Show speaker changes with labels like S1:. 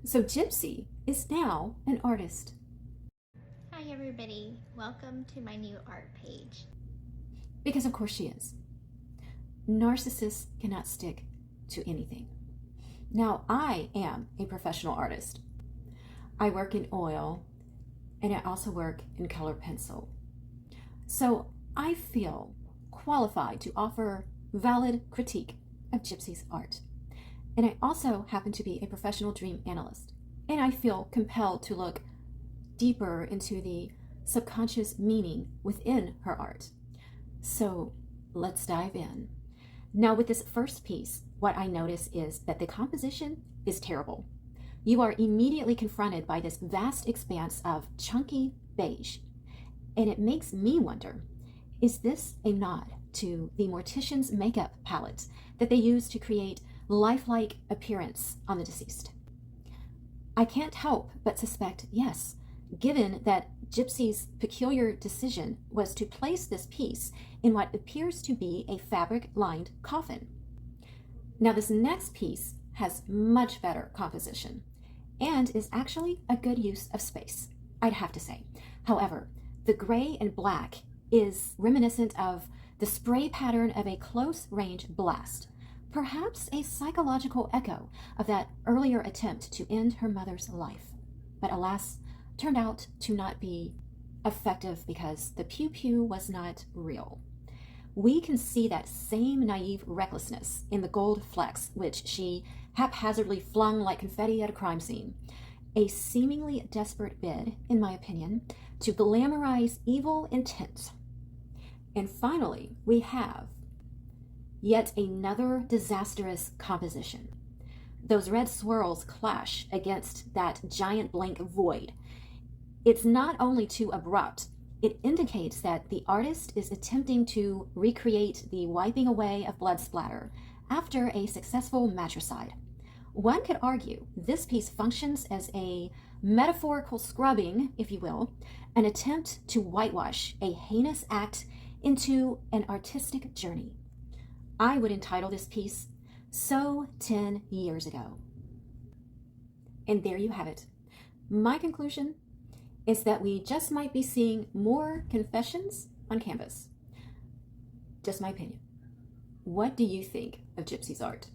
S1: So Gypsy is now an artist.
S2: Hi everybody, welcome to my new art page.
S1: Because of course she is. Narcissists cannot stick to anything. Now, I am a professional artist. I work in oil and I also work in color pencil. So I feel qualified to offer valid critique of Gypsy's art. And I also happen to be a professional dream analyst. And I feel compelled to look deeper into the subconscious meaning within her art. So let's dive in. Now, with this first piece, what I notice is that the composition is terrible. You are immediately confronted by this vast expanse of chunky beige, and it makes me wonder, is this a nod to the mortician's makeup palette that they use to create lifelike appearance on the deceased? I can't help but suspect yes, given that Gypsy's peculiar decision was to place this piece in what appears to be a fabric-lined coffin. Now, this next piece has much better composition and is actually a good use of space, I'd have to say. However, the gray and black is reminiscent of the spray pattern of a close-range blast, perhaps a psychological echo of that earlier attempt to end her mother's life. But alas, turned out to not be effective because the pew-pew was not real. We can see that same naive recklessness in the gold flecks, which she haphazardly flung like confetti at a crime scene. A seemingly desperate bid, in my opinion, to glamorize evil intent. And finally, we have yet another disastrous composition. Those red swirls clash against that giant blank void. It's not only too abrupt, it indicates that the artist is attempting to recreate the wiping away of blood splatter after a successful matricide. One could argue this piece functions as a metaphorical scrubbing, if you will, an attempt to whitewash a heinous act into an artistic journey. I would entitle this piece, So 10 Years Ago. And there you have it. My conclusion is that we just might be seeing more confessions on canvas. Just my opinion. What do you think of Gypsy's art?